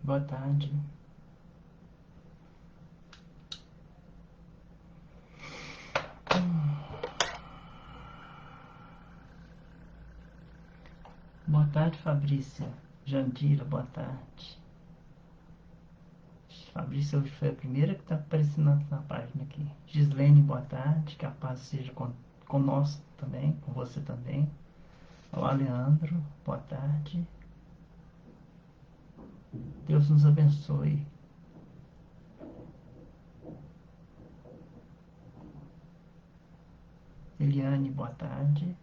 Boa tarde. Boa tarde, Fabrícia. Jandira, boa tarde. Fabrícia hoje foi a primeira que está aparecendo na página aqui. Gislene, boa tarde. Que a paz seja com nós também, com você também. Olá, Leandro, boa tarde. Deus nos abençoe. Eliane, boa tarde.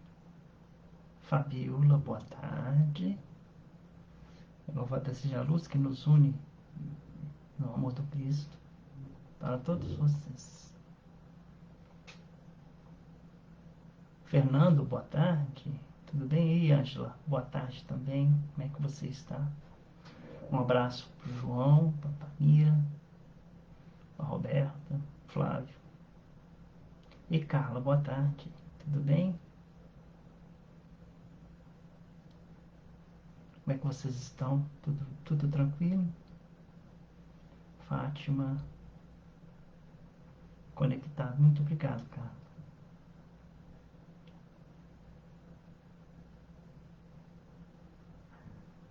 Fabiola, boa tarde. Louvada seja a luz que nos une no amor do Cristo. Para todos vocês. Fernando, boa tarde. Tudo bem? E Ângela, boa tarde também. Como é que você está? Um abraço para o João, para a Tamira, para a Roberta, Flávio. E Carla, boa tarde. Tudo bem? Como é que vocês estão? Tudo tranquilo? Fátima, conectado. Muito obrigado, Carla.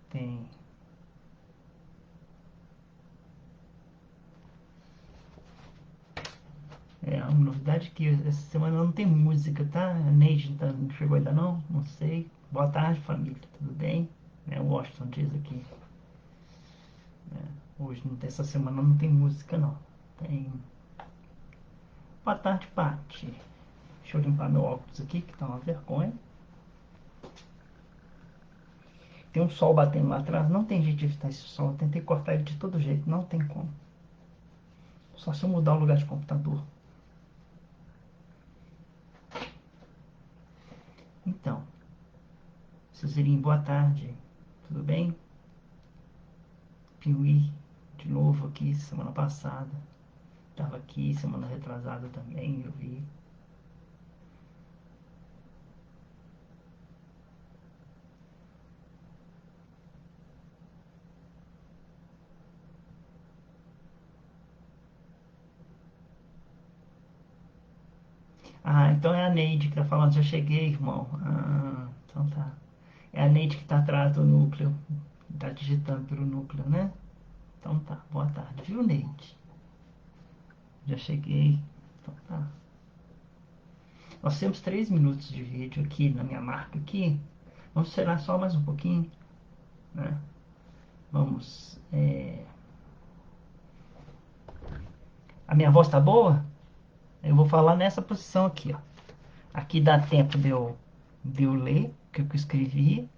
Tem. Uma novidade que essa semana não tem música, tá? A Neide não chegou ainda não? Não sei. Boa tarde, família. Tudo bem? O Washington diz aqui. Hoje, essa semana não tem música, não. Tem. Boa tarde, Paty. Deixa eu limpar meu óculos aqui, que tá uma vergonha. Tem um sol batendo lá atrás, não tem jeito de evitar esse sol. Eu tentei cortar ele de todo jeito, não tem como. Só se eu mudar o lugar de computador. Então, Suzirinho, boa tarde. Tudo bem? Piuí, de novo aqui, semana passada. Tava aqui, semana retrasada também, eu vi. Ah, então é a Neide que tá falando, já cheguei, irmão. Ah, então tá. É a Neide que tá atrás do núcleo. Tá digitando pelo núcleo, né? Então tá, boa tarde, viu, Neide? Já cheguei. Então tá. Nós temos 3 minutos de vídeo aqui na minha marca aqui. Vamos esperar só mais um pouquinho, né? Vamos. A minha voz tá boa? Eu vou falar nessa posição aqui, ó. Aqui dá tempo de eu ler o que eu escrevi,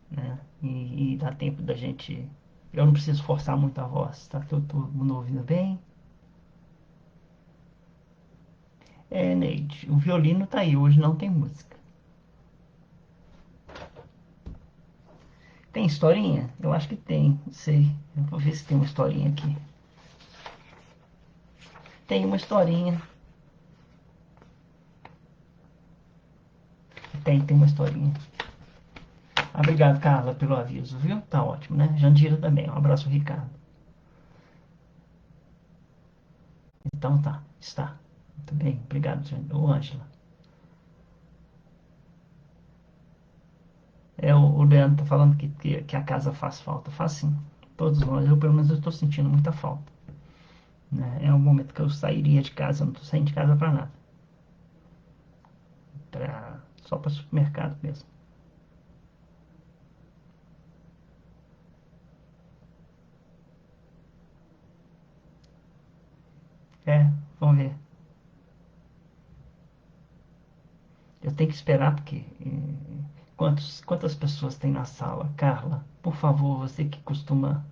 né? E dá tempo da gente. Eu não preciso forçar muito a voz. Tá todo mundo ouvindo bem? Neide, o violino tá aí. Hoje não tem música. Tem historinha? Eu acho que tem. Não sei. Eu vou ver se tem uma historinha aqui. Tem uma historinha. Tem uma historinha. Obrigado, Carla, pelo aviso, viu? Tá ótimo, né? Jandira também. Um abraço, Ricardo. Então tá, está. Muito bem, obrigado, Ângela. O Leandro tá falando que a casa faz falta. Faz sim. Todos nós. Eu, pelo menos, eu estou sentindo muita falta. Né? É um momento que eu sairia de casa. Eu não estou saindo de casa para nada. Só para supermercado mesmo. Vamos ver. Eu tenho que esperar porque quantas pessoas tem na sala? Carla, por favor, você que costuma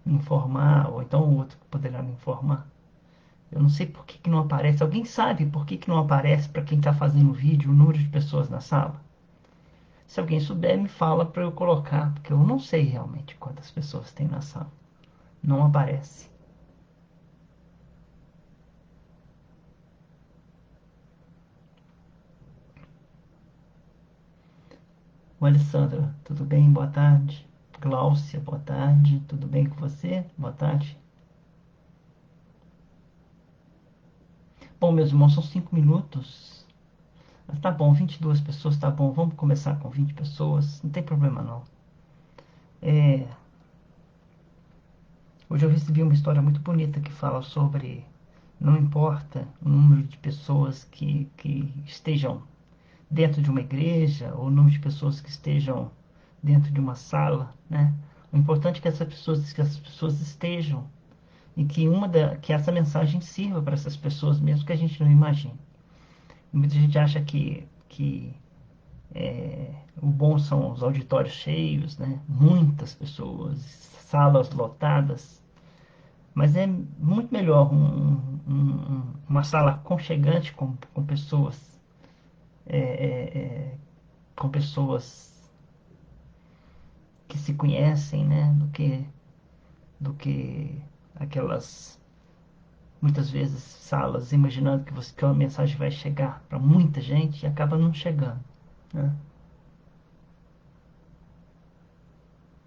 me informar, ou então o outro que poderá me informar. Eu não sei por que, que não aparece. Alguém sabe por que, que não aparece para quem está fazendo o vídeo o número de pessoas na sala? Se alguém souber, me fala para eu colocar, porque eu não sei realmente quantas pessoas tem na sala. Não aparece. O Alessandra, tudo bem? Boa tarde. Gláucia, boa tarde. Tudo bem com você? Boa tarde. Bom, meus irmãos, são 5 minutos. Tá bom, 22 pessoas, tá bom. Vamos começar com 20 pessoas. Não tem problema, não. É, hoje eu recebi uma história muito bonita que fala sobre... Não importa o número de pessoas que estejam dentro de uma igreja, ou o número de pessoas que estejam dentro de uma sala, né? O importante é que essas pessoas estejam e que essa mensagem sirva para essas pessoas, mesmo que a gente não imagine. Muita gente acha que o bom são os auditórios cheios, né? Muitas pessoas, salas lotadas, mas é muito melhor uma sala aconchegante com pessoas, é, é, é, com pessoas que se conhecem, né? Do que aquelas, muitas vezes, salas imaginando que uma mensagem vai chegar para muita gente e acaba não chegando, né?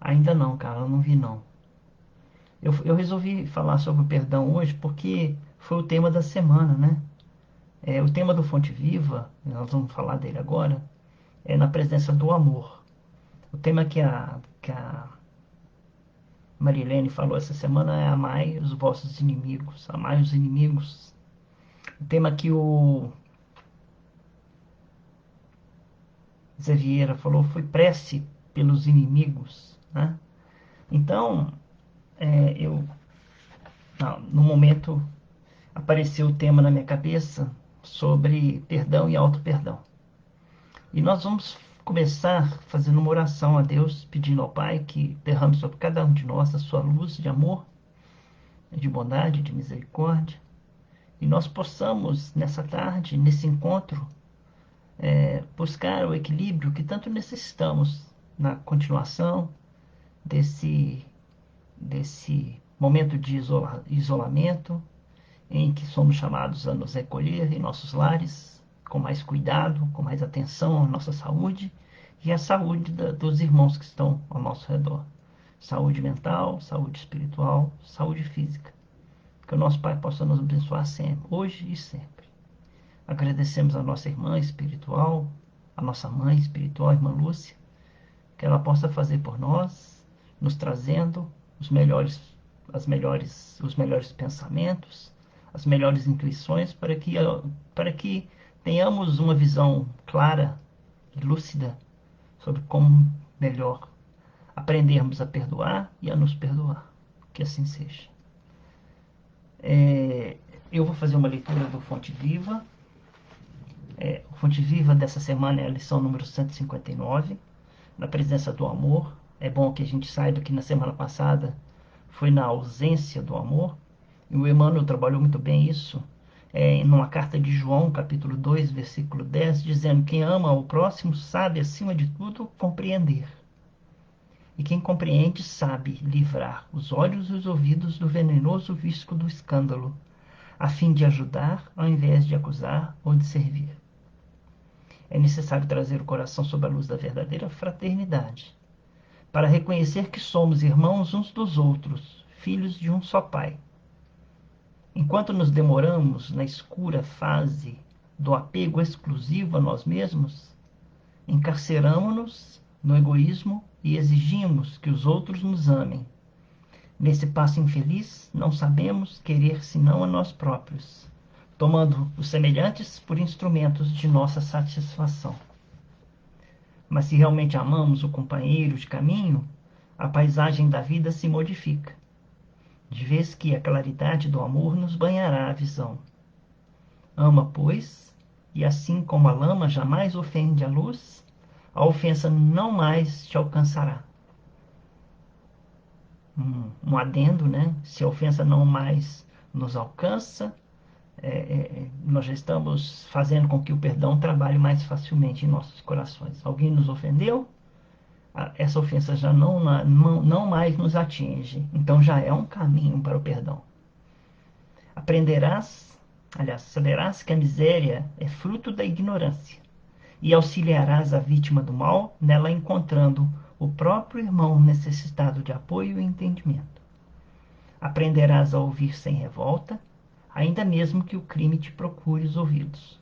Ainda não, cara, eu não vi não. Eu resolvi falar sobre o perdão hoje porque foi o tema da semana, né? O tema do Fonte Viva, nós vamos falar dele agora, é na presença do amor. O tema que a Marilene falou essa semana é amai os vossos inimigos, amai os inimigos. O tema que o Zé Vieira falou foi prece pelos inimigos, né? Então, eu, no momento, apareceu o tema na minha cabeça sobre perdão e auto-perdão. E nós vamos começar fazendo uma oração a Deus, pedindo ao Pai que derrame sobre cada um de nós a sua luz de amor, de bondade, de misericórdia. E nós possamos, nessa tarde, nesse encontro, buscar o equilíbrio que tanto necessitamos na continuação desse momento de isolamento, em que somos chamados a nos recolher em nossos lares, com mais cuidado, com mais atenção à nossa saúde e à saúde dos irmãos que estão ao nosso redor. Saúde mental, saúde espiritual, saúde física. Que o nosso Pai possa nos abençoar sempre, hoje e sempre. Agradecemos a nossa irmã espiritual, a nossa mãe espiritual, a irmã Lúcia, que ela possa fazer por nós, nos trazendo os melhores pensamentos, as melhores intuições para que tenhamos uma visão clara e lúcida sobre como melhor aprendermos a perdoar e a nos perdoar. Que assim seja. Eu vou fazer uma leitura do Fonte Viva. O Fonte Viva dessa semana é a lição número 159, na presença do amor. É bom que a gente saiba que na semana passada foi na ausência do amor. E o Emmanuel trabalhou muito bem isso, numa carta de João, capítulo 2, versículo 10, dizendo: quem ama o próximo sabe, acima de tudo, compreender. E quem compreende sabe livrar os olhos e os ouvidos do venenoso visco do escândalo, a fim de ajudar ao invés de acusar ou de servir. É necessário trazer o coração sob a luz da verdadeira fraternidade, para reconhecer que somos irmãos uns dos outros, filhos de um só Pai. Enquanto nos demoramos na escura fase do apego exclusivo a nós mesmos, encarceramo-nos no egoísmo e exigimos que os outros nos amem. Nesse passo infeliz, não sabemos querer senão a nós próprios, tomando os semelhantes por instrumentos de nossa satisfação. Mas se realmente amamos o companheiro de caminho, a paisagem da vida se modifica, de vez que a claridade do amor nos banhará a visão. Ama, pois, e assim como a lama jamais ofende a luz, a ofensa não mais te alcançará. Um adendo, né? Se a ofensa não mais nos alcança, nós já estamos fazendo com que o perdão trabalhe mais facilmente em nossos corações. Alguém nos ofendeu? Essa ofensa já não mais nos atinge. Então já é um caminho para o perdão. Saberás que a miséria é fruto da ignorância, e auxiliarás a vítima do mal, nela encontrando o próprio irmão necessitado de apoio e entendimento. Aprenderás a ouvir sem revolta, ainda mesmo que o crime te procure os ouvidos.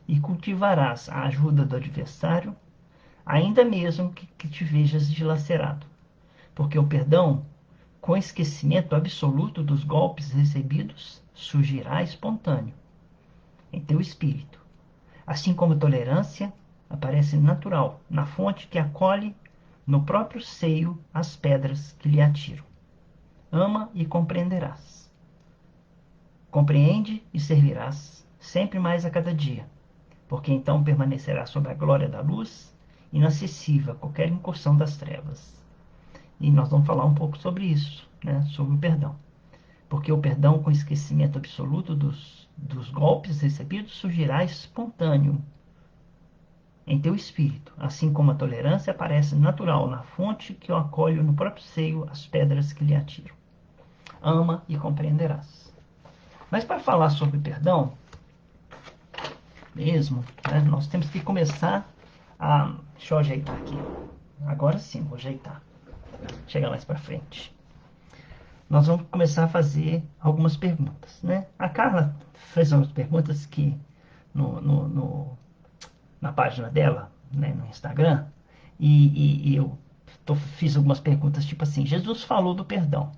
E cultivarás a ajuda do adversário, ainda mesmo que te vejas dilacerado. Porque o perdão, com esquecimento absoluto dos golpes recebidos, surgirá espontâneo em teu espírito. Assim como a tolerância aparece natural na fonte que acolhe no próprio seio as pedras que lhe atiram. Ama e compreenderás. Compreende e servirás sempre mais a cada dia, porque então permanecerá sob a glória da luz, inacessível a qualquer incursão das trevas. E nós vamos falar um pouco sobre isso, né? Sobre o perdão. Porque o perdão com esquecimento absoluto dos golpes recebidos surgirá espontâneo em teu espírito, assim como a tolerância aparece natural na fonte que o acolhe no próprio seio as pedras que lhe atiram. Ama e compreenderás. Mas para falar sobre perdão, mesmo, né, nós temos que começar a... Deixa eu ajeitar aqui. Agora sim, vou ajeitar. Chega mais para frente. Nós vamos começar a fazer algumas perguntas, né? A Carla fez umas perguntas que na página dela, né, no Instagram, e eu fiz algumas perguntas tipo assim: Jesus falou do perdão,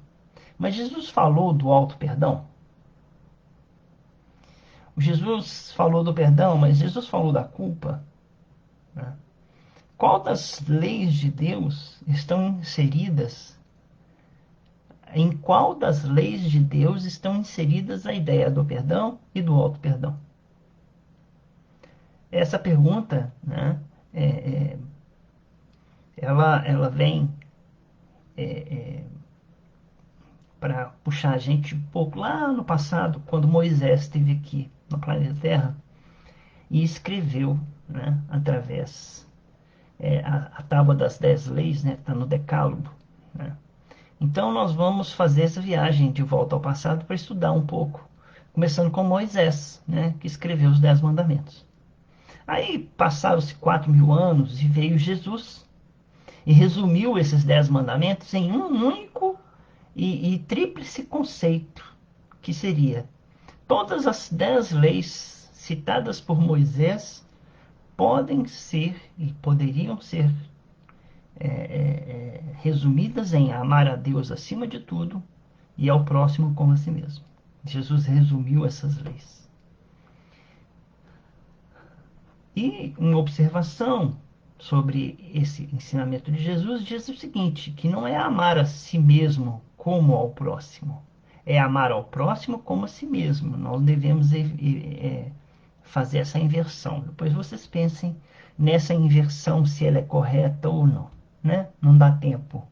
mas Jesus falou do auto perdão? Jesus falou do perdão, mas Jesus falou da culpa, né? Qual das leis de Deus estão inseridas? Em qual das leis de Deus estão inseridas a ideia do perdão e do auto perdão? Essa pergunta, né, é, é, ela vem para puxar a gente um pouco lá no passado, quando Moisés esteve aqui no planeta Terra e escreveu, né, através a tábua das 10 leis, né, está no Decálogo, né? Então nós vamos fazer essa viagem de volta ao passado para estudar um pouco, começando com Moisés, né, que escreveu os 10 mandamentos. Aí passaram-se 4.000 anos e veio Jesus e resumiu esses 10 mandamentos em um único e tríplice conceito, que seria: todas as 10 leis citadas por Moisés podem ser e poderiam ser resumidas em amar a Deus acima de tudo e ao próximo como a si mesmo. Jesus resumiu essas leis. E uma observação sobre esse ensinamento de Jesus diz o seguinte: que não é amar a si mesmo como ao próximo, é amar ao próximo como a si mesmo. Nós devemos fazer essa inversão. Depois vocês pensem nessa inversão, se ela é correta ou não, né? Não dá tempo.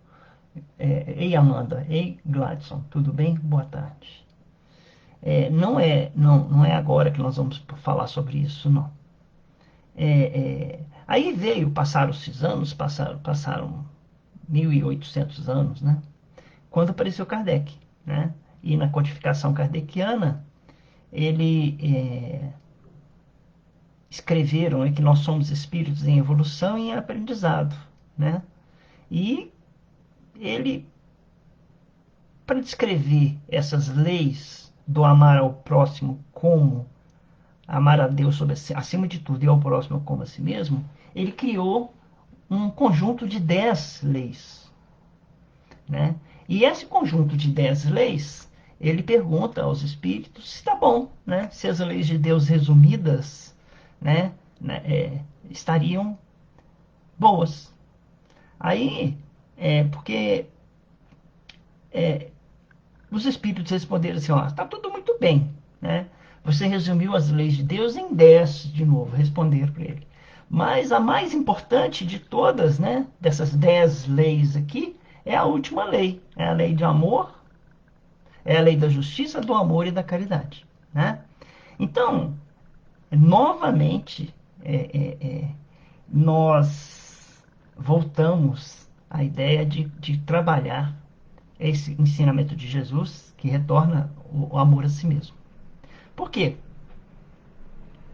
Ei, Amanda, ei, Gladson, tudo bem? Boa tarde. Não é agora que nós vamos falar sobre isso, não. Aí passaram-se anos, passaram 1.800 anos, né? Quando apareceu Kardec, né? E na codificação kardeciana, ele escreveram que nós somos espíritos em evolução e em aprendizado, né? E ele, para descrever essas leis do amar ao próximo como amar a Deus acima de tudo e ao próximo como a si mesmo, ele criou um conjunto de 10 leis, né? E esse conjunto de 10 leis, ele pergunta aos espíritos se está bom, né? Se as leis de Deus resumidas, né, estariam boas. Aí, porque os espíritos responderam assim: ó, está tudo muito bem, né? Você resumiu as leis de Deus em 10 de novo, responderam para ele. Mas a mais importante de todas, né, dessas 10 leis aqui, é a última lei. É a lei de amor, é a lei da justiça, do amor e da caridade, né? Então, novamente, nós voltamos à ideia de trabalhar esse ensinamento de Jesus que retorna o amor a si mesmo. Por quê?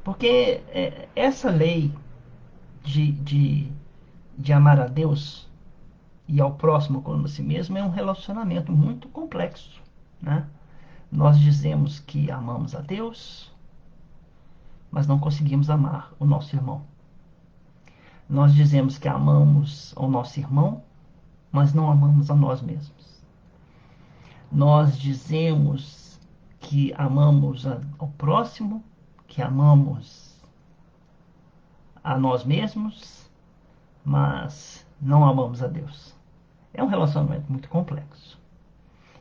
Porque essa lei de, de, de amar a Deus, e ao próximo como a si mesmo é um relacionamento muito complexo, né? Nós dizemos que amamos a Deus, mas não conseguimos amar o nosso irmão. Nós dizemos que amamos o nosso irmão, mas não amamos a nós mesmos. Nós dizemos que amamos ao próximo, que amamos a nós mesmos, mas não amamos a Deus. É um relacionamento muito complexo.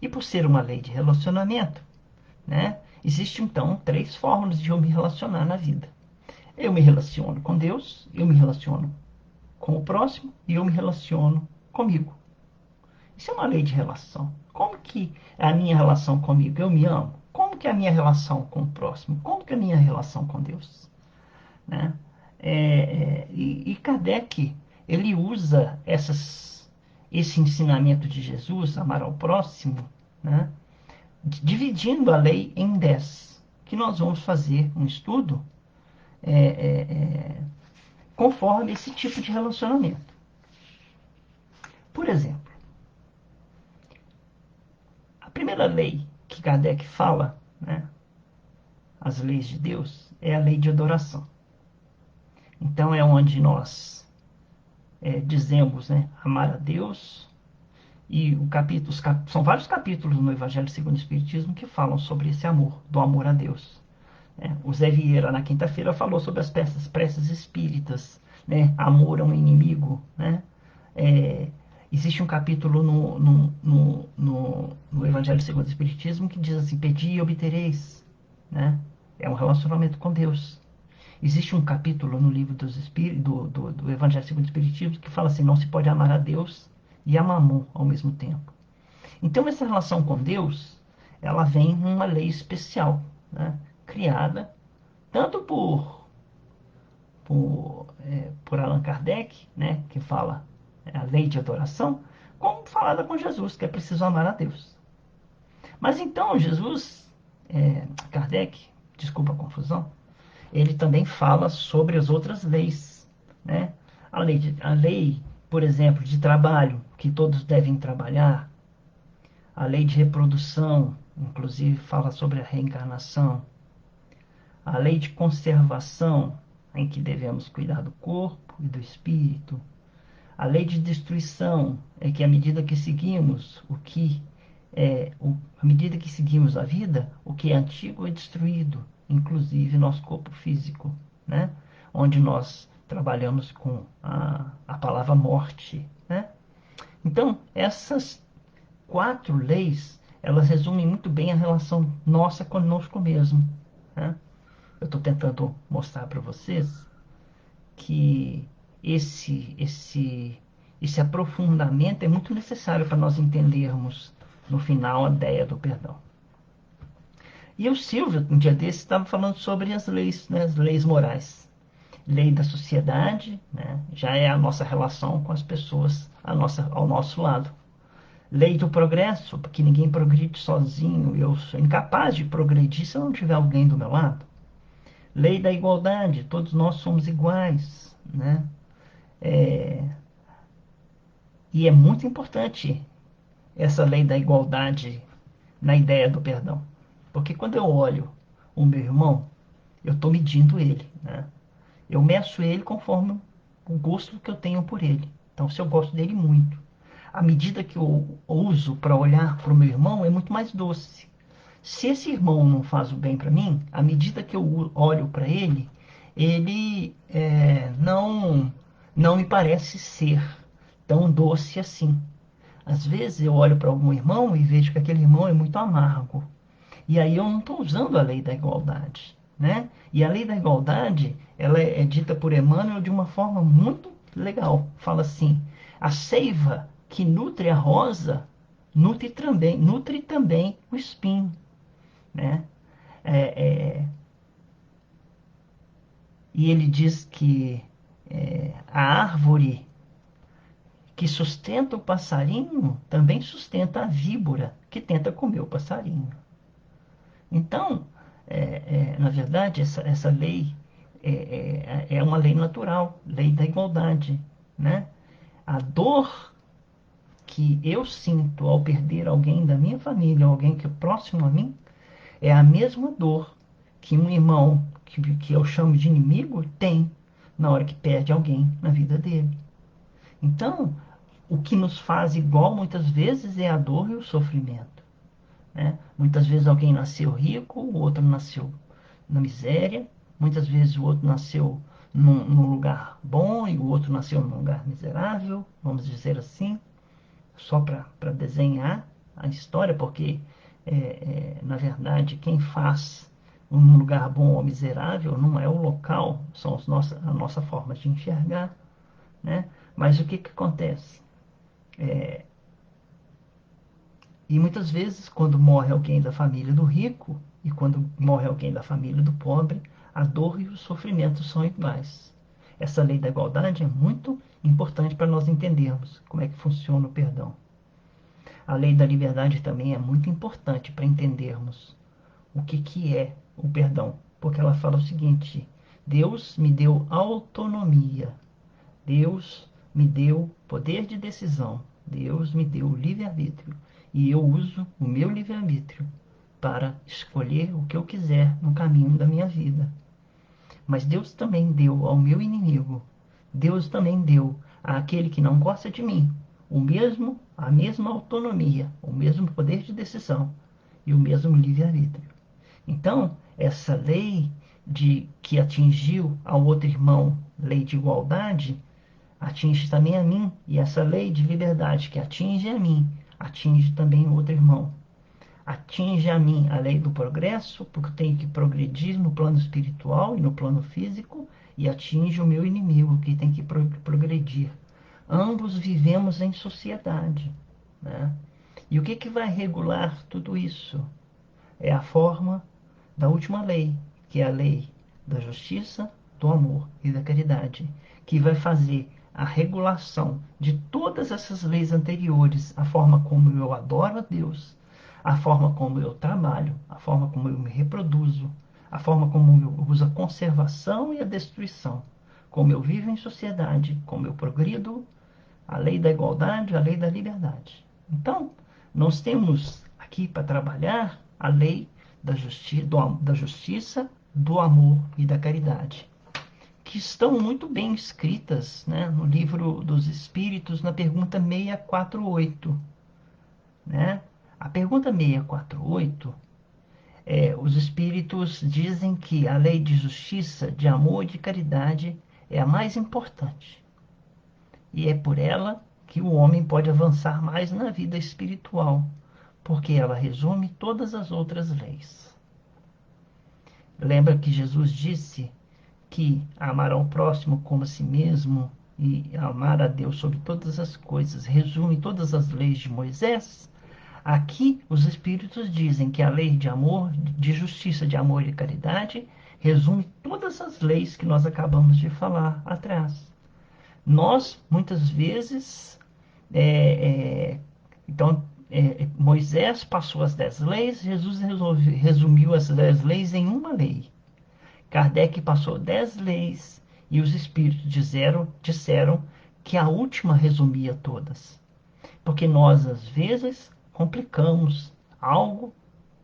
E por ser uma lei de relacionamento, né, existe então três formas de eu me relacionar na vida. Eu me relaciono com Deus, eu me relaciono com o próximo e eu me relaciono comigo. Isso é uma lei de relação. Como que é a minha relação comigo? Eu me amo. Como que é a minha relação com o próximo? Como que é a minha relação com Deus? Né? E Kardec, ele usa esse ensinamento de Jesus, amar ao próximo, né? Dividindo a lei em 10, que nós vamos fazer um estudo é, é, é, conforme esse tipo de relacionamento. Por exemplo, a primeira lei que Kardec fala, né, as leis de Deus, é a lei de adoração. Então é onde nós dizemos, né, amar a Deus, e são vários capítulos no Evangelho segundo o Espiritismo que falam sobre esse amor, do amor a Deus. O Zé Vieira, na quinta-feira, falou sobre as preces espíritas, né? Amor a um inimigo. Né? Existe um capítulo no Evangelho segundo o Espiritismo que diz assim: pedi e obtereis. Né? É um relacionamento com Deus. Existe um capítulo no livro do Evangelho segundo o Espiritismo que fala assim: não se pode amar a Deus e a Mamon ao mesmo tempo. Então, essa relação com Deus, ela vem numa lei especial, né? Criada tanto por Allan Kardec, né, que fala a lei de adoração, como falada com Jesus, que é preciso amar a Deus. Mas então Jesus, Kardec, desculpa a confusão, ele também fala sobre as outras leis, né? A lei, por exemplo, de trabalho, que todos devem trabalhar, a lei de reprodução, inclusive fala sobre a reencarnação, a lei de conservação, em que devemos cuidar do corpo e do espírito. A lei de destruição é que à medida que seguimos à medida que seguimos a vida, o que é antigo é destruído, inclusive nosso corpo físico, né? Onde nós trabalhamos com a palavra morte, né? Então, essas quatro leis, elas resumem muito bem a relação nossa conosco mesmo, né? Eu estou tentando mostrar para vocês que esse aprofundamento é muito necessário para nós entendermos no final a ideia do perdão. E o Silvio, um dia desse, estava falando sobre as leis, né, as leis morais. Lei da sociedade, né, já é a nossa relação com as pessoas ao nosso lado. Lei do progresso, porque ninguém progride sozinho. Eu sou incapaz de progredir se eu não tiver alguém do meu lado. Lei da igualdade, todos nós somos iguais, né? E é muito importante essa lei da igualdade na ideia do perdão. Porque quando eu olho o meu irmão, eu estou medindo ele, né? Eu meço ele conforme o gosto que eu tenho por ele. Então, se eu gosto dele muito, a medida que eu uso para olhar para o meu irmão é muito mais doce. Se esse irmão não faz o bem para mim, à medida que eu olho para ele, ele não me parece ser tão doce assim. Às vezes eu olho para algum irmão e vejo que aquele irmão é muito amargo. E aí eu não estou usando a lei da igualdade, né? E a lei da igualdade, ela é dita por Emmanuel de uma forma muito legal. Fala assim: a seiva que nutre a rosa nutre também o espinho, né? É, é, e ele diz que a árvore que sustenta o passarinho também sustenta a víbora que tenta comer o passarinho. Então, na verdade, essa lei é uma lei natural, lei da igualdade, né? A dor que eu sinto ao perder alguém da minha família, alguém que é próximo a mim, é a mesma dor que um irmão que eu chamo de inimigo tem na hora que perde alguém na vida dele. Então, o que nos faz igual muitas vezes é a dor e o sofrimento, né? Muitas vezes alguém nasceu rico, o outro nasceu na miséria, muitas vezes o outro nasceu num lugar bom e o outro nasceu num lugar miserável, vamos dizer assim, só para desenhar a história, porque na verdade quem faz um lugar bom ou miserável não é o local, são a nossa forma de enxergar, né? Mas o que que acontece? E muitas vezes, quando morre alguém da família do rico e quando morre alguém da família do pobre, a dor e o sofrimento são iguais. Essa lei da igualdade é muito importante para nós entendermos como é que funciona o perdão. A lei da liberdade também é muito importante para entendermos o que, que é o perdão, porque ela fala o seguinte: Deus me deu autonomia, Deus me deu poder de decisão, Deus me deu livre-arbítrio, e eu uso o meu livre-arbítrio para escolher o que eu quiser no caminho da minha vida. Mas Deus também deu ao meu inimigo, Deus também deu àquele que não gosta de mim, a mesma autonomia, o mesmo poder de decisão e o mesmo livre-arbítrio. Então, essa lei de que atingiu ao outro irmão, lei de igualdade, atinge também a mim, e essa lei de liberdade que atinge a mim, atinge também o outro irmão. Atinge a mim a lei do progresso, porque eu tenho que progredir no plano espiritual e no plano físico, e atinge o meu inimigo, que tem que progredir. Ambos vivemos em sociedade, né? E o que que vai regular tudo isso? É a forma da última lei, que é a lei da justiça, do amor e da caridade, que vai fazer a regulação de todas essas leis anteriores, a forma como eu adoro a Deus, a forma como eu trabalho, a forma como eu me reproduzo, a forma como eu uso a conservação e a destruição, como eu vivo em sociedade, como eu progrido, a lei da igualdade, a lei da liberdade. Então, nós temos aqui para trabalhar a lei da justiça, do amor e da caridade, que estão muito bem escritas, né, no livro dos Espíritos, na pergunta 648. Né? A pergunta 648, os Espíritos dizem que a lei de justiça, de amor e de caridade é a mais importante. E é por ela que o homem pode avançar mais na vida espiritual, porque ela resume todas as outras leis. Lembra que Jesus disse que amar ao próximo como a si mesmo e amar a Deus sobre todas as coisas resume todas as leis de Moisés? Aqui os Espíritos dizem que a lei de amor, de justiça, de amor e caridade resume todas as leis que nós acabamos de falar atrás. Nós, muitas vezes, é, é, então, Moisés passou as 10 leis, Jesus resumiu as 10 leis em uma lei. Kardec passou 10 leis e os espíritos disseram que a última resumia todas. Porque nós, às vezes, complicamos algo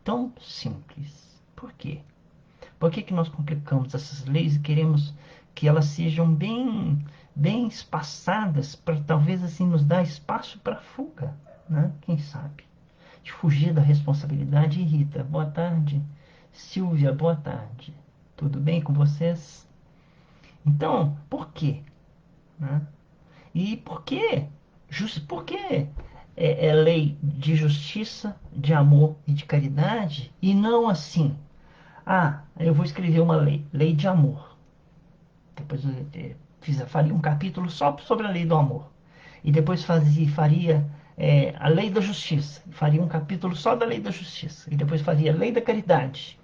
tão simples. Por quê? Por que que nós complicamos essas leis e queremos que elas sejam bem espaçadas para talvez assim nos dar espaço para fuga, né? Quem sabe? De fugir da responsabilidade. Rita, boa tarde. Silvia, boa tarde. Tudo bem com vocês? Então, por quê? Né? E por quê? Por quê é lei de justiça, de amor e de caridade e não assim? Ah, eu vou escrever uma lei, lei de amor. Depois eu faria um capítulo só sobre a lei do amor. E depois faria a lei da justiça. Faria um capítulo só da lei da justiça. E depois faria a lei da caridade.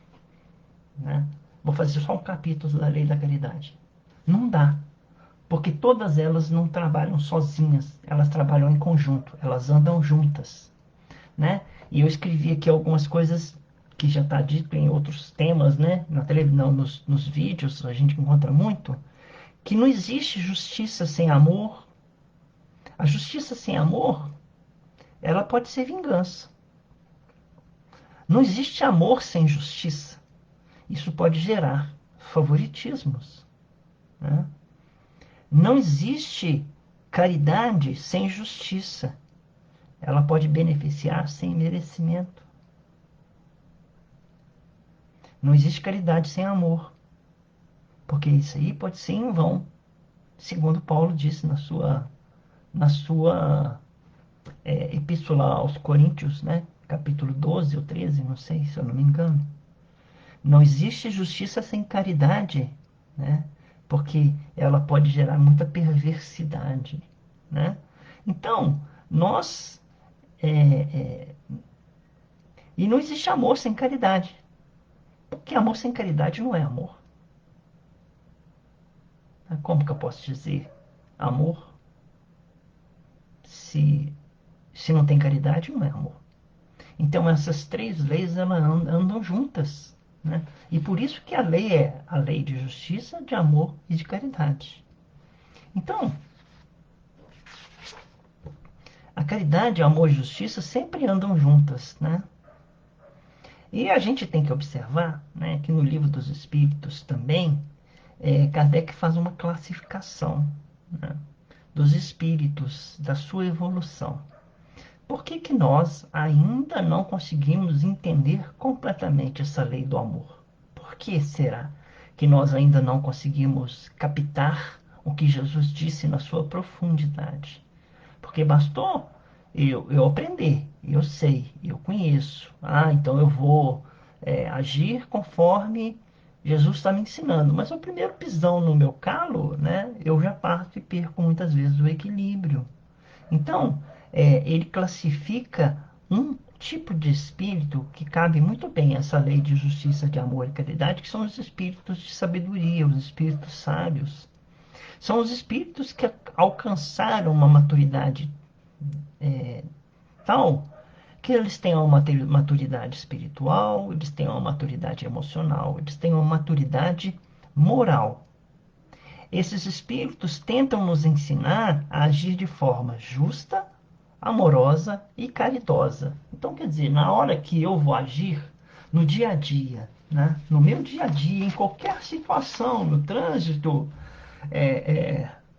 Né? Vou fazer só um capítulo da lei da caridade. Não dá. Porque todas elas não trabalham sozinhas. Elas trabalham em conjunto. Elas andam juntas. Né? E eu escrevi aqui algumas coisas que já está dito em outros temas, né? Na televisão, nos vídeos, a gente encontra muito, que não existe justiça sem amor. A justiça sem amor ela pode ser vingança. Não existe amor sem justiça. Isso pode gerar favoritismos, né? Não existe caridade sem justiça. Ela pode beneficiar sem merecimento. Não existe caridade sem amor, porque isso aí pode ser em vão, segundo Paulo disse na sua epístola aos Coríntios, né? Capítulo 12 ou 13, não sei se eu não me engano. Não existe justiça sem caridade, né? Porque ela pode gerar muita perversidade, né? Então, nós... é, é, e não existe amor sem caridade. Porque amor sem caridade não é amor. Como que eu posso dizer amor se, se não tem caridade? Não é amor. Então essas três leis elas andam juntas, né? E por isso que a lei é a lei de justiça, de amor e de caridade. Então, a caridade, o amor e a justiça sempre andam juntas, né? E a gente tem que observar, né, que no Livro dos Espíritos também, Kardec faz uma classificação, né, dos espíritos, da sua evolução. Por que que nós ainda não conseguimos entender completamente essa lei do amor? Por que será que nós ainda não conseguimos captar o que Jesus disse na sua profundidade? Porque bastou eu aprender, eu sei, eu conheço. Ah, então eu vou agir conforme Jesus está me ensinando. Mas o primeiro pisão no meu calo, né, eu já parto e perco muitas vezes o equilíbrio. Então, ele classifica um tipo de espírito que cabe muito bem a essa lei de justiça, de amor e caridade, que são os espíritos de sabedoria, os espíritos sábios. São os espíritos que alcançaram uma maturidade tal que eles têm uma maturidade espiritual, eles têm uma maturidade emocional, eles têm uma maturidade moral. Esses espíritos tentam nos ensinar a agir de forma justa, amorosa e caridosa. Então, quer dizer, na hora que eu vou agir no dia a dia, né? No meu dia a dia, em qualquer situação, no trânsito,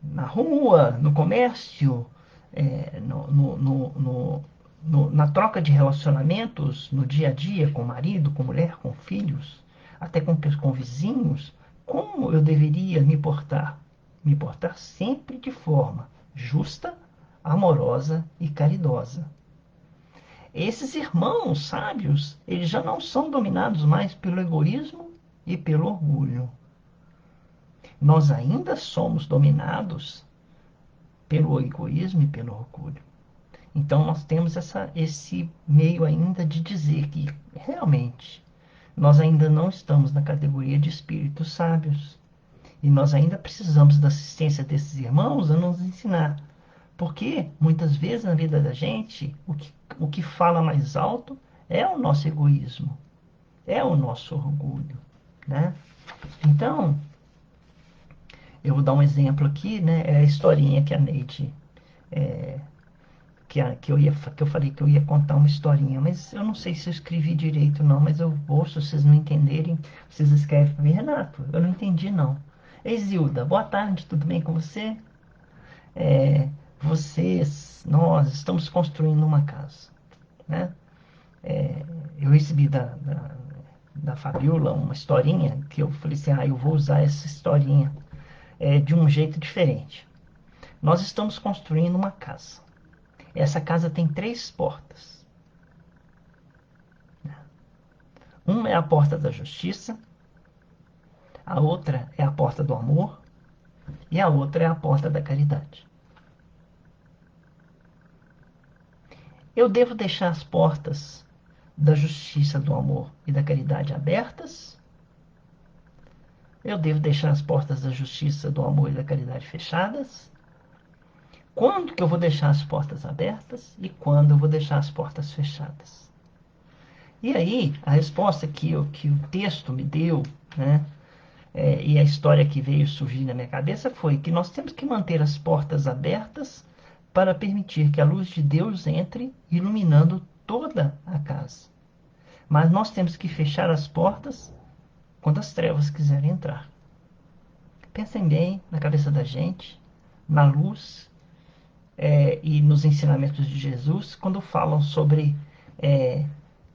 na rua, no comércio, é, no, no, no, na troca de relacionamentos, no dia a dia, com marido, com mulher, com filhos, até com vizinhos, como eu deveria me portar? Me portar sempre de forma justa, amorosa e caridosa. Esses irmãos sábios, eles já não são dominados mais pelo egoísmo e pelo orgulho. Nós ainda somos dominados pelo egoísmo e pelo orgulho. Então nós temos esse meio ainda de dizer que realmente nós ainda não estamos na categoria de espíritos sábios. E nós ainda precisamos da assistência desses irmãos a nos ensinar. Porque muitas vezes na vida da gente, o que fala mais alto é o nosso egoísmo, é o nosso orgulho, né? Então, eu vou dar um exemplo aqui, né? É a historinha que a Neide que eu falei que eu ia contar uma historinha, mas eu não sei se eu escrevi direito não, mas eu vou, se vocês não entenderem, vocês escrevem para mim, Renato, eu não entendi não. Zilda, boa tarde, tudo bem com você? É, nós estamos construindo uma casa, né? Eu recebi da Fabiola uma historinha que eu falei assim, eu vou usar essa historinha de um jeito diferente. Nós estamos construindo uma casa. Essa casa tem 3 portas. Uma é a porta da justiça, a outra é a porta do amor e a outra é a porta da caridade. Eu devo deixar as portas da justiça, do amor e da caridade abertas? Eu devo deixar as portas da justiça, do amor e da caridade fechadas? Quando que eu vou deixar as portas abertas e quando eu vou deixar as portas fechadas? E aí, a resposta que o texto me deu, né, e a história que veio surgir na minha cabeça foi que nós temos que manter as portas abertas para permitir que a luz de Deus entre, iluminando toda a casa. Mas nós temos que fechar as portas quando as trevas quiserem entrar. Pensem bem na cabeça da gente, na luz e nos ensinamentos de Jesus, quando falam sobre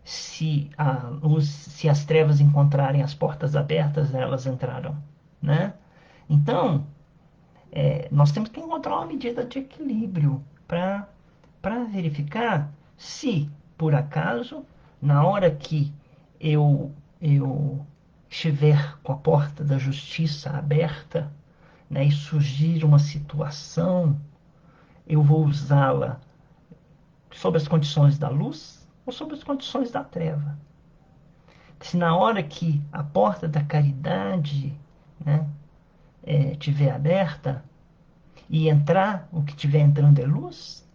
se a luz, se as trevas encontrarem as portas abertas, elas entrarão, né? Então, nós temos que encontrar uma medida de equilíbrio para verificar se, por acaso, na hora que eu estiver com a porta da justiça aberta, né, e surgir uma situação, eu vou usá-la sob as condições da luz ou sob as condições da treva. Se na hora que a porta da caridade, né, estiver aberta e entrar, o que estiver entrando é luz,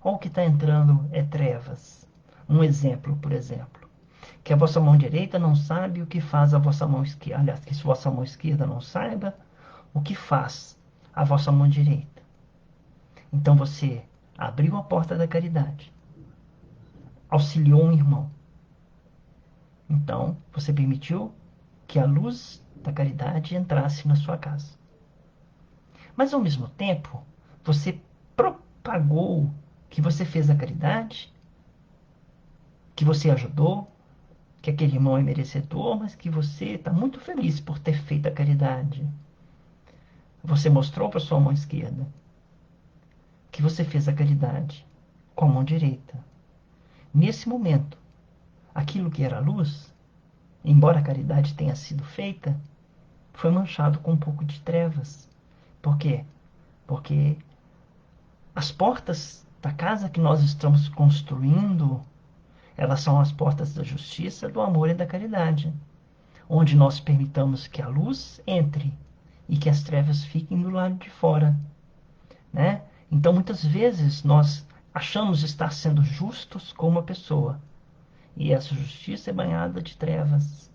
ou o que está entrando é trevas. Um exemplo, por exemplo, que a vossa mão direita não sabe o que faz a vossa mão esquerda. Aliás, que se a vossa mão esquerda não saiba o que faz a vossa mão direita. Então você abriu a porta da caridade, auxiliou um irmão. Então você permitiu que a luz da caridade entrasse na sua casa. Mas ao mesmo tempo, você propagou que você fez a caridade, que você ajudou, que aquele irmão é merecedor, mas que você está muito feliz por ter feito a caridade. Você mostrou para sua mão esquerda que você fez a caridade com a mão direita. Nesse momento, aquilo que era luz, embora a caridade tenha sido feita, foi manchado com um pouco de trevas. Por quê? Porque as portas da casa que nós estamos construindo, elas são as portas da justiça, do amor e da caridade, onde nós permitamos que a luz entre e que as trevas fiquem do lado de fora, né? Então, muitas vezes, nós achamos estar sendo justos com uma pessoa, e essa justiça é banhada de trevas,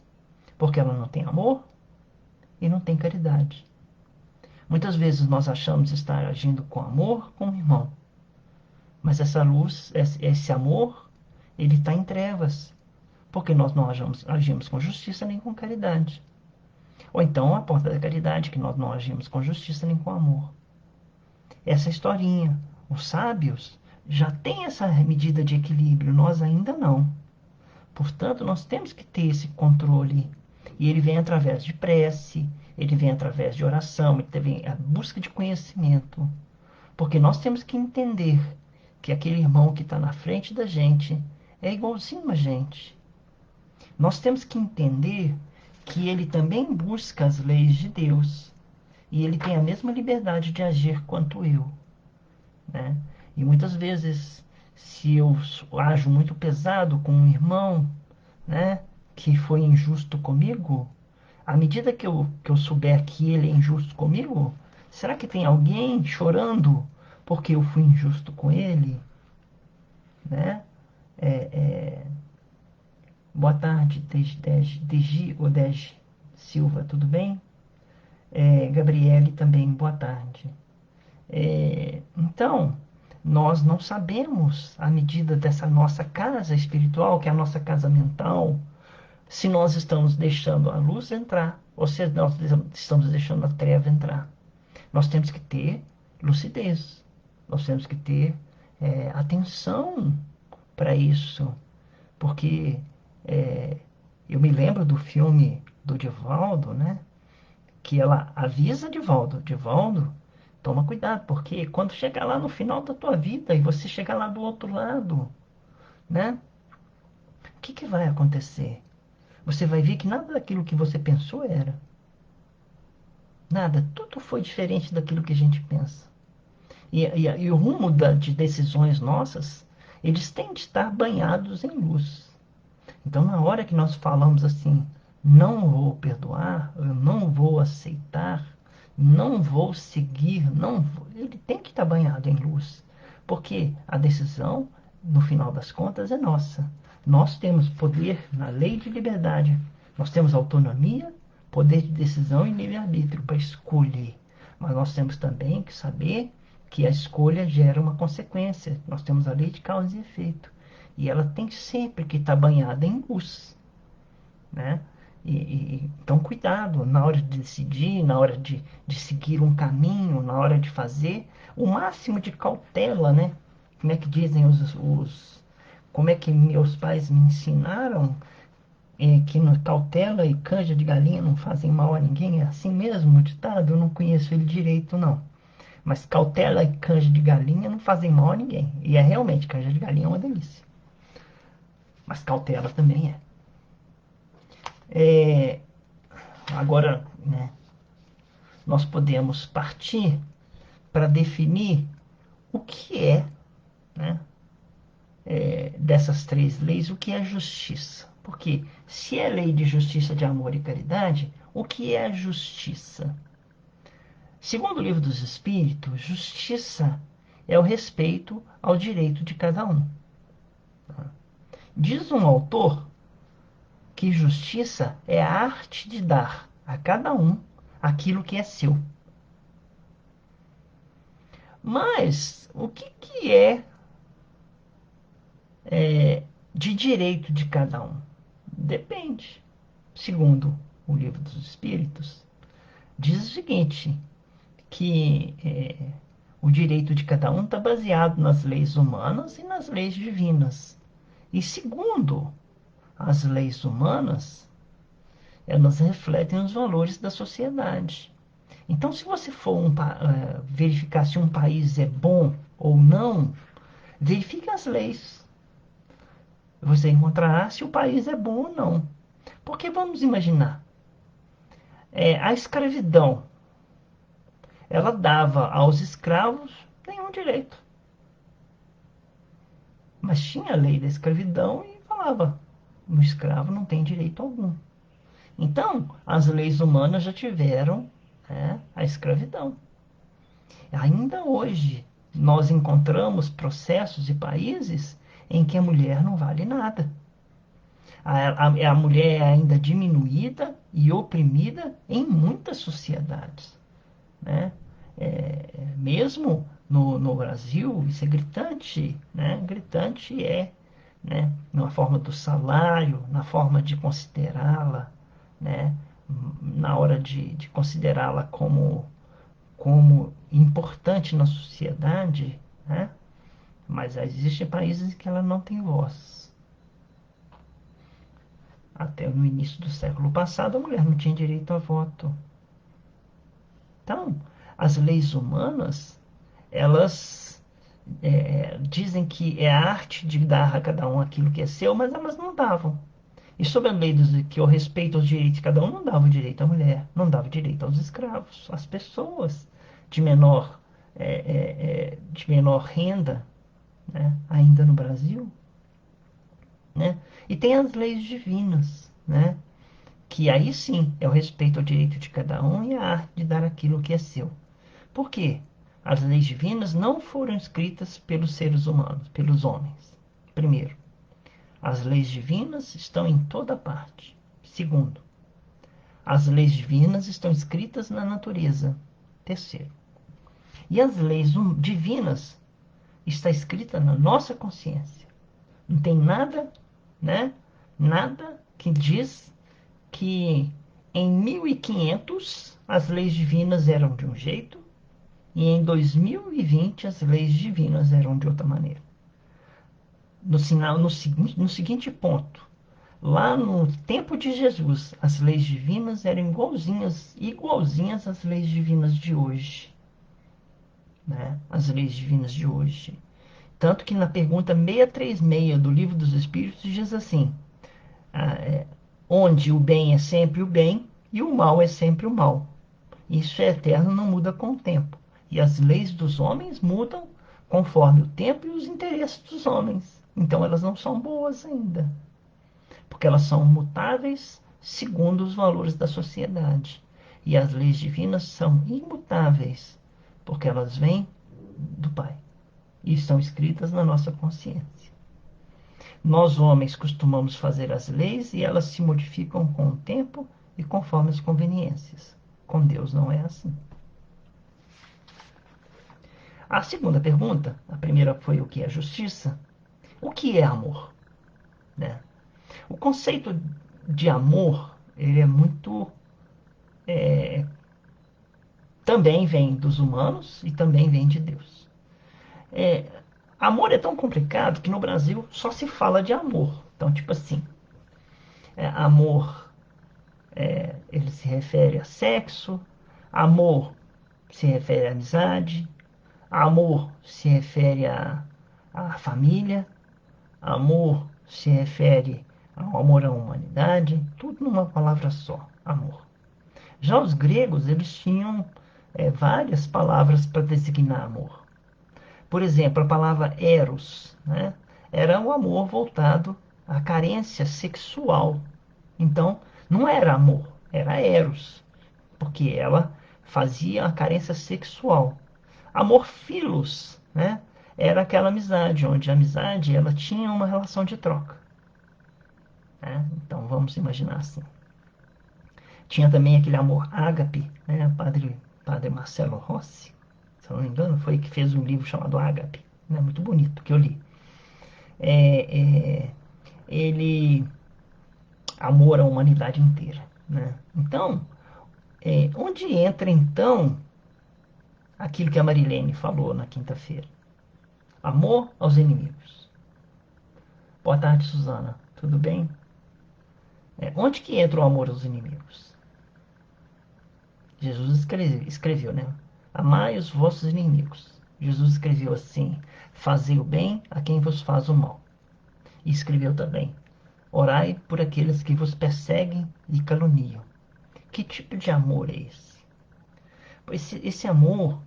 porque ela não tem amor e não tem caridade. Muitas vezes nós achamos estar agindo com amor com o irmão, mas essa luz, esse amor, ele está em trevas, porque nós não agimos com justiça nem com caridade. Ou então a porta da caridade, que nós não agimos com justiça nem com amor. Essa historinha, os sábios já têm essa medida de equilíbrio, nós ainda não. Portanto, nós temos que ter esse controle. E ele vem através de prece, ele vem através de oração, ele vem a busca de conhecimento. Porque nós temos que entender que aquele irmão que está na frente da gente é igualzinho a gente. Nós temos que entender que ele também busca as leis de Deus. E ele tem a mesma liberdade de agir quanto eu, né? E muitas vezes, se eu ajo muito pesado com um irmão, né, que foi injusto comigo, à medida que eu souber que ele é injusto comigo, será que tem alguém chorando porque eu fui injusto com ele? Né? É, é... Boa tarde, Degi ou Dege Silva, tudo bem? Gabriele também, boa tarde. Então, nós não sabemos a medida dessa nossa casa espiritual, que é a nossa casa mental, se nós estamos deixando a luz entrar ou se nós estamos deixando a treva entrar. Nós temos que ter lucidez, nós temos que ter atenção para isso, porque eu me lembro do filme do Divaldo, né? Que ela avisa Divaldo, Divaldo, toma cuidado, porque quando chegar lá no final da tua vida e você chegar lá do outro lado, né? O que vai acontecer? Você vai ver que nada daquilo que você pensou era. Nada, tudo foi diferente daquilo que a gente pensa. E o rumo de decisões nossas, eles têm de estar banhados em luz. Então, na hora que nós falamos assim, não vou perdoar, eu não vou aceitar, não vou seguir, não vou, ele tem que estar banhado em luz. Porque a decisão, no final das contas, é nossa. Nós temos poder na lei de liberdade. Nós temos autonomia, poder de decisão e livre-arbítrio para escolher. Mas nós temos também que saber que a escolha gera uma consequência. Nós temos a lei de causa e efeito. E ela tem sempre que estar banhada em luz, né? Então, cuidado na hora de decidir, na hora de seguir um caminho, na hora de fazer, o máximo de cautela, né? Como é que dizem como é que meus pais me ensinaram que cautela e canja de galinha não fazem mal a ninguém? É assim mesmo o ditado? Eu não conheço ele direito, não. Mas cautela e canja de galinha não fazem mal a ninguém. E é realmente, canja de galinha é uma delícia. Mas cautela também é. Agora, né, nós podemos partir para definir o que é, né, dessas três leis, o que é justiça. Porque se é lei de justiça, de amor e caridade, o que é a justiça? Segundo o Livro dos Espíritos, justiça é o respeito ao direito de cada um. Diz um autor que justiça é a arte de dar a cada um aquilo que é seu. Mas o que é de direito de cada um? Depende. Segundo o Livro dos Espíritos, diz o seguinte, que o direito de cada um está baseado nas leis humanas e nas leis divinas. E segundo as leis humanas, elas refletem os valores da sociedade. Então, se você for verificar se um país é bom ou não, verifique as leis. Você encontrará se o país é bom ou não. Porque vamos imaginar, a escravidão, ela dava aos escravos nenhum direito. Mas tinha a lei da escravidão e falava, o escravo não tem direito algum. Então, as leis humanas já tiveram, a escravidão. Ainda hoje, nós encontramos processos e países em que a mulher não vale nada. A mulher é ainda diminuída e oprimida em muitas sociedades, né? Mesmo no Brasil, isso é gritante, né? Gritante né? Na forma do salário, na forma de considerá-la, né? Na hora de considerá-la como importante na sociedade, né? Mas existem países que ela não tem voz. Até no início do século passado, a mulher não tinha direito a voto. Então, as leis humanas, elas dizem que é a arte de dar a cada um aquilo que é seu, mas elas não davam. E sob a lei que o respeito aos direitos de cada um, não dava o direito à mulher, não dava o direito aos escravos, às pessoas de menor renda, né, ainda no Brasil, né? E tem as leis divinas, né? Que aí sim é o respeito ao direito de cada um e a arte de dar aquilo que é seu. Por quê? As leis divinas não foram escritas pelos seres humanos, pelos homens. Primeiro, as leis divinas estão em toda parte. Segundo, as leis divinas estão escritas na natureza. Terceiro, e as leis divinas está escrita na nossa consciência. Não tem nada, né? Nada que diz que em 1500 as leis divinas eram de um jeito e em 2020 as leis divinas eram de outra maneira. No seguinte ponto, lá no tempo de Jesus, as leis divinas eram igualzinhas às leis divinas de hoje, né? As leis divinas de hoje. Tanto que na pergunta 636 do Livro dos Espíritos diz assim: onde o bem é sempre o bem e o mal é sempre o mal. Isso é eterno, não muda com o tempo. E as leis dos homens mudam conforme o tempo e os interesses dos homens. Então elas não são boas ainda, porque elas são mutáveis segundo os valores da sociedade. E as leis divinas são imutáveis, porque elas vêm do Pai e estão escritas na nossa consciência. Nós, homens, costumamos fazer as leis e elas se modificam com o tempo e conforme as conveniências. Com Deus não é assim. A segunda pergunta, a primeira foi o que é justiça, o que é amor? Né? O conceito de amor, ele é muito... também vem dos humanos e também vem de Deus. É, amor é tão complicado que no Brasil só se fala de amor. Então, tipo assim, amor, ele se refere a sexo, amor se refere à amizade, amor se refere à família, amor se refere ao amor à humanidade, tudo numa palavra só, amor. Já os gregos, eles tinham várias palavras para designar amor. Por exemplo, a palavra eros, né, era o amor voltado à carência sexual. Então, não era amor, era eros, porque ela fazia a carência sexual. Amor filos, né, era aquela amizade, onde a amizade ela tinha uma relação de troca. Né? Então, vamos imaginar assim. Tinha também aquele amor ágape, né, padre Marcelo Rossi, se eu não me engano, foi que fez um livro chamado Ágape, né, muito bonito, que eu li. Ele amor à humanidade inteira, né? Então, onde entra então aquilo que a Marilene falou na quinta-feira? Amor aos inimigos. Boa tarde, Suzana. Tudo bem? Onde que entra o amor aos inimigos? Jesus escreveu, né? Amai os vossos inimigos. Jesus escreveu assim: fazei o bem a quem vos faz o mal. E escreveu também: orai por aqueles que vos perseguem e caluniam. Que tipo de amor é esse? Esse amor,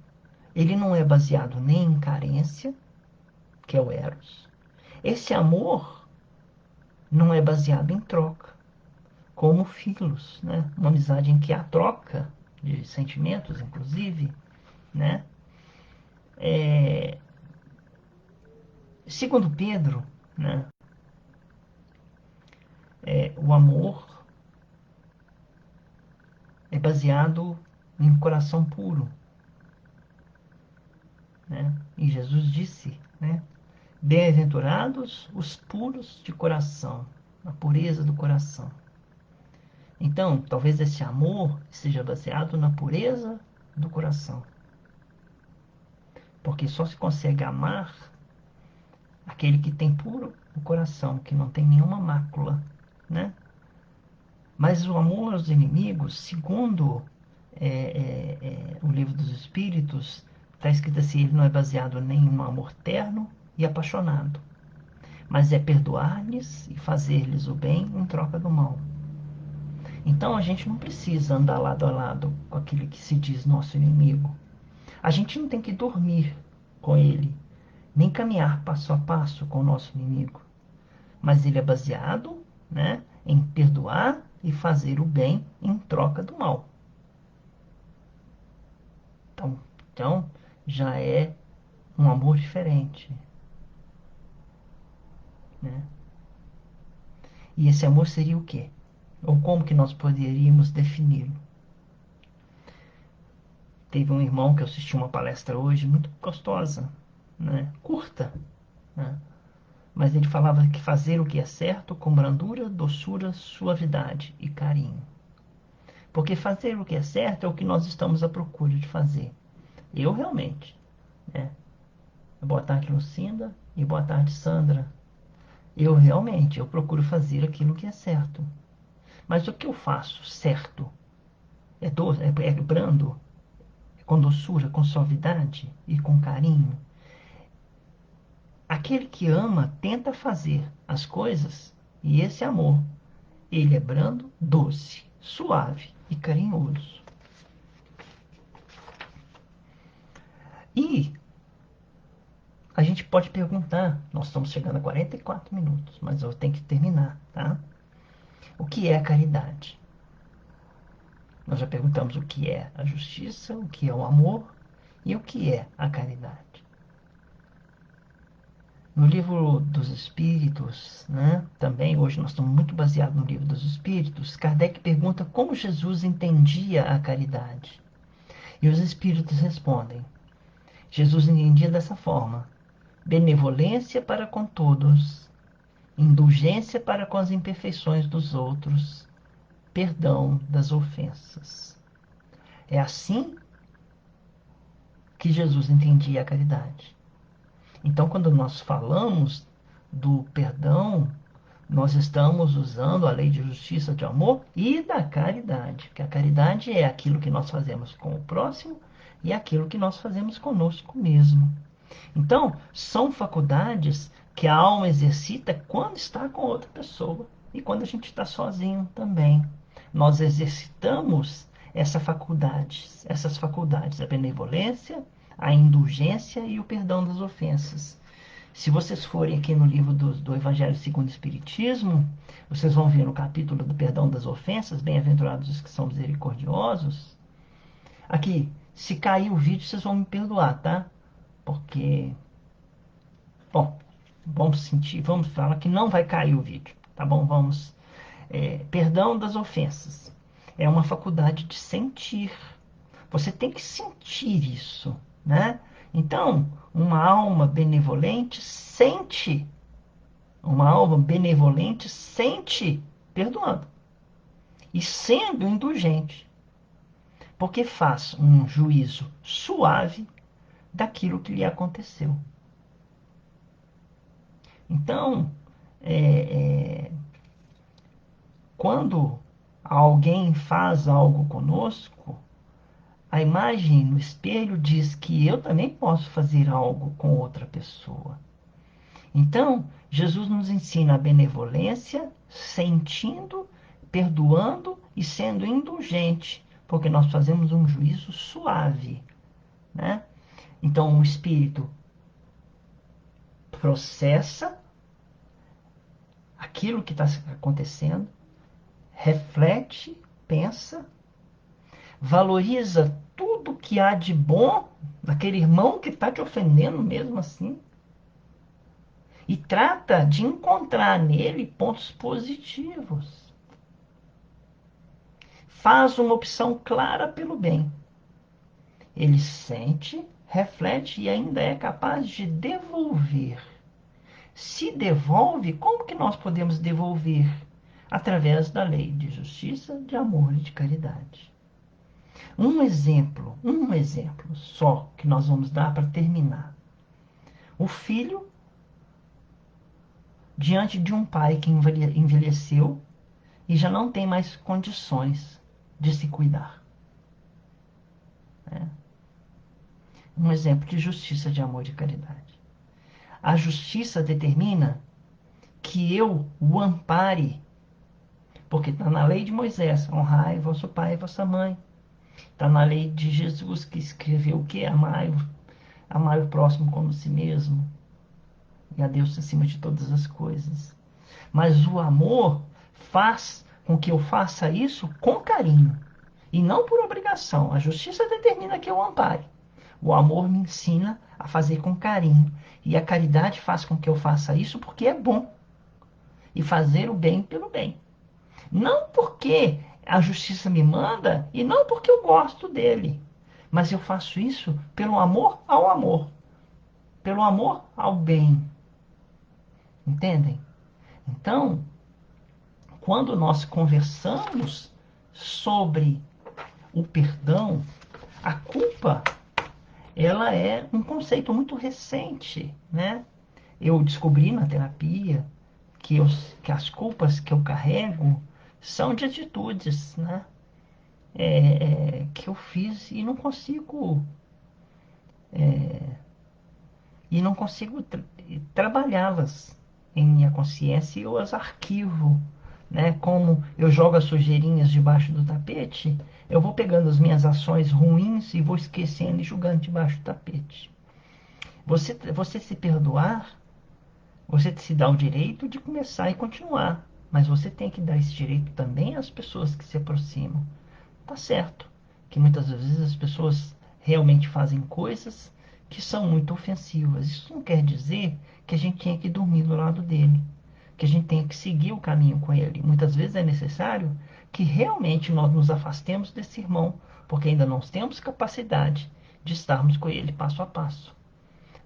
ele não é baseado nem em carência, que é o eros. Esse amor não é baseado em troca, como filos, né? Uma amizade em que há troca de sentimentos, inclusive, né? É, segundo Pedro, né? O amor é baseado em um coração puro, né? E Jesus disse, né? Bem-aventurados os puros de coração, a pureza do coração. Então, talvez esse amor seja baseado na pureza do coração. Porque só se consegue amar aquele que tem puro o coração, que não tem nenhuma mácula, né? Mas o amor aos inimigos, segundo o livro dos Espíritos, está escrito assim, ele não é baseado nem no amor terno e apaixonado, mas é perdoar-lhes e fazer-lhes o bem em troca do mal. Então a gente não precisa andar lado a lado com aquele que se diz nosso inimigo. A gente não tem que dormir com ele, nem caminhar passo a passo com o nosso inimigo. Mas ele é baseado, né, em perdoar e fazer o bem em troca do mal. Então já é um amor diferente. Né? E esse amor seria o quê? Ou como que nós poderíamos defini-lo? Teve um irmão que eu assisti uma palestra hoje, muito gostosa, né? Curta, né? Mas ele falava que fazer o que é certo com brandura, doçura, suavidade e carinho. Porque fazer o que é certo é o que nós estamos à procura de fazer. Eu realmente, né? Boa tarde, Lucinda, e boa tarde, Sandra. Eu procuro fazer aquilo que é certo. Mas o que eu faço certo é doce, é brando, é com doçura, com suavidade e com carinho. Aquele que ama tenta fazer as coisas e esse amor, ele é brando, doce, suave e carinhoso. E a gente pode perguntar, nós estamos chegando a 44 minutos, mas eu tenho que terminar, tá? O que é a caridade? Nós já perguntamos o que é a justiça, o que é o amor e o que é a caridade. No livro dos Espíritos, né, também hoje nós estamos muito baseados no livro dos Espíritos, Kardec pergunta como Jesus entendia a caridade. E os Espíritos respondem: Jesus entendia dessa forma: benevolência para com todos, indulgência para com as imperfeições dos outros, perdão das ofensas. É assim que Jesus entendia a caridade. Então, quando nós falamos do perdão, nós estamos usando a lei de justiça, de amor e da caridade. Porque a caridade é aquilo que nós fazemos com o próximo e aquilo que nós fazemos conosco mesmo. Então, são faculdades que a alma exercita quando está com outra pessoa e quando a gente está sozinho também. Nós exercitamos essas faculdades, a benevolência, a indulgência e o perdão das ofensas. Se vocês forem aqui no livro do Evangelho segundo o Espiritismo, vocês vão ver no capítulo do perdão das ofensas, bem-aventurados os que são misericordiosos. Aqui, se cair o vídeo, vocês vão me perdoar, tá? Porque, bom, vamos falar que não vai cair o vídeo, tá bom? Perdão das ofensas. É uma faculdade de sentir. Você tem que sentir isso, né? Então, uma alma benevolente sente. Uma alma benevolente sente perdoando e sendo indulgente, porque faz um juízo suave daquilo que lhe aconteceu. Então, quando alguém faz algo conosco, a imagem no espelho diz que eu também posso fazer algo com outra pessoa. Então, Jesus nos ensina a benevolência, sentindo, perdoando e sendo indulgente, porque nós fazemos um juízo suave, né? Então, o espírito processa aquilo que está acontecendo, reflete, pensa, valoriza tudo que há de bom naquele irmão que está te ofendendo mesmo assim, e trata de encontrar nele pontos positivos. Faz uma opção clara pelo bem. Ele sente, reflete e ainda é capaz de devolver. Se devolve, como que nós podemos devolver? Através da lei de justiça, de amor e de caridade. Um exemplo só que nós vamos dar para terminar. O filho, diante de um pai que envelheceu e já não tem mais condições de se cuidar. Né? Um exemplo de justiça, de amor e de caridade. A justiça determina que eu o ampare, porque está na lei de Moisés: honrai vosso pai e vossa mãe. Está na lei de Jesus, que escreveu o quê? Amai o próximo como si mesmo, e a Deus acima de todas as coisas. Mas o amor faz com que eu faça isso com carinho e não por obrigação. A justiça determina que eu ampare. O amor me ensina a fazer com carinho, e a caridade faz com que eu faça isso porque é bom, e fazer o bem pelo bem. Não porque a justiça me manda e não porque eu gosto dele, mas eu faço isso pelo amor ao amor, pelo amor ao bem. Entendem? Então, quando nós conversamos sobre o perdão, a culpa, ela é um conceito muito recente, né? Eu descobri na terapia que as culpas que eu carrego são de atitudes, né? Que eu fiz e não consigo trabalhá-las em minha consciência, e eu as arquivo, né? Como eu jogo as sujeirinhas debaixo do tapete, eu vou pegando as minhas ações ruins e vou esquecendo e jogando debaixo do tapete. Você se perdoar, você se dá o direito de começar e continuar, mas você tem que dar esse direito também às pessoas que se aproximam. Tá certo que muitas vezes as pessoas realmente fazem coisas que são muito ofensivas. Isso não quer dizer que a gente tenha que dormir do lado dele, que a gente tenha que seguir o caminho com ele. Muitas vezes é necessário que realmente nós nos afastemos desse irmão, porque ainda não temos capacidade de estarmos com Ele passo a passo.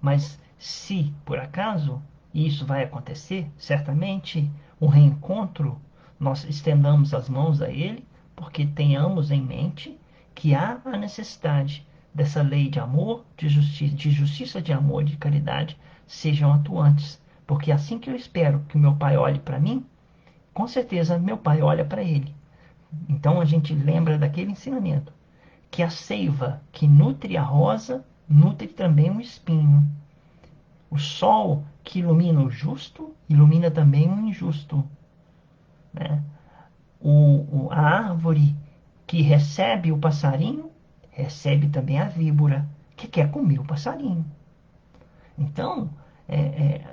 Mas se, por acaso, isso vai acontecer, certamente o reencontro, nós estendamos as mãos a Ele, porque tenhamos em mente que há a necessidade dessa lei de amor, de justiça, de amor, de caridade, sejam atuantes. Porque assim que eu espero que o meu Pai olhe para mim, com certeza meu Pai olha para ele. Então a gente lembra daquele ensinamento, que a seiva que nutre a rosa, nutre também o espinho. O sol que ilumina o justo, ilumina também o injusto. Né? A árvore que recebe o passarinho, recebe também a víbora, que quer comer o passarinho. Então,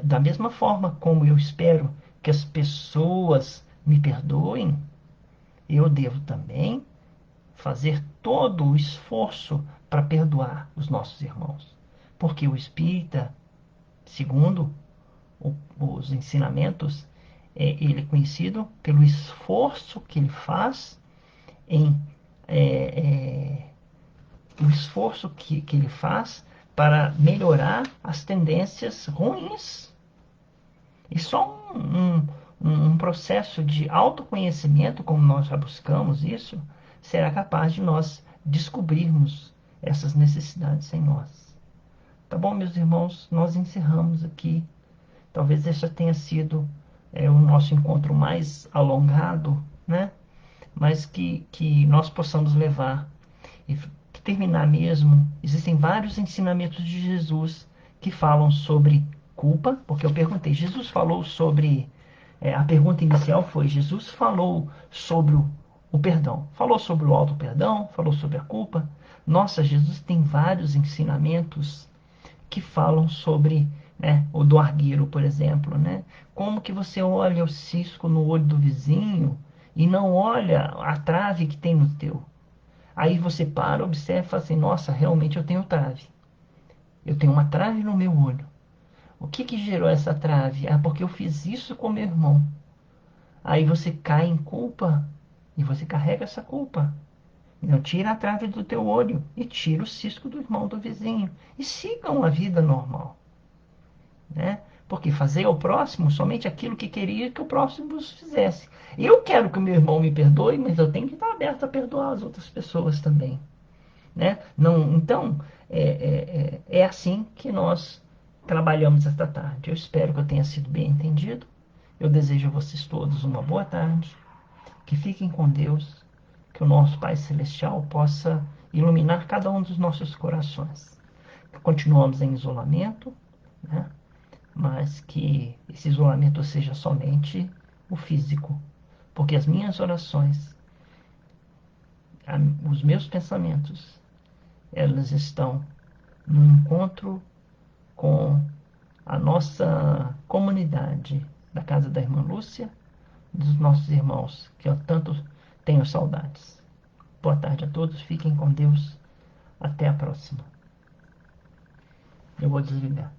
da mesma forma como eu espero que as pessoas me perdoem, eu devo também fazer todo o esforço para perdoar os nossos irmãos. Porque o espírita, segundo os ensinamentos, ele é conhecido pelo esforço que ele faz em é, o esforço que ele faz para melhorar as tendências ruins. E só um processo de autoconhecimento, como nós já buscamos isso, será capaz de nós descobrirmos essas necessidades em nós. Tá bom, meus irmãos? Nós encerramos aqui. Talvez esse tenha sido o nosso encontro mais alongado, né? Mas que nós possamos levar e terminar mesmo. Existem vários ensinamentos de Jesus que falam sobre culpa, porque eu perguntei, Jesus falou sobre. A pergunta inicial foi: Jesus falou sobre o perdão, falou sobre o auto-perdão, falou sobre a culpa. Nossa, Jesus tem vários ensinamentos que falam sobre, né, o do argueiro, por exemplo, né? Como que você olha o cisco no olho do vizinho e não olha a trave que tem no teu? Aí você para, observa e fala assim: nossa, realmente eu tenho trave. Eu tenho uma trave no meu olho. O que que gerou essa trave? Ah, porque eu fiz isso com meu irmão. Aí você cai em culpa e você carrega essa culpa. Então tira a trave do teu olho e tira o cisco do irmão do vizinho. E sigam a vida normal. Né? Porque fazer ao próximo somente aquilo que queria que o próximo vos fizesse. Eu quero que o meu irmão me perdoe, mas eu tenho que estar aberto a perdoar as outras pessoas também. Né? Não, então, é assim que nós trabalhamos esta tarde. Eu espero que eu tenha sido bem entendido. Eu desejo a vocês todos uma boa tarde. Que fiquem com Deus. Que o nosso Pai Celestial possa iluminar cada um dos nossos corações. Continuamos em isolamento, né? Mas que esse isolamento seja somente o físico. Porque as minhas orações, os meus pensamentos, elas estão no encontro com a nossa comunidade da casa da irmã Lúcia, dos nossos irmãos, que eu tanto tenho saudades. Boa tarde a todos, fiquem com Deus, até a próxima. Eu vou desligar.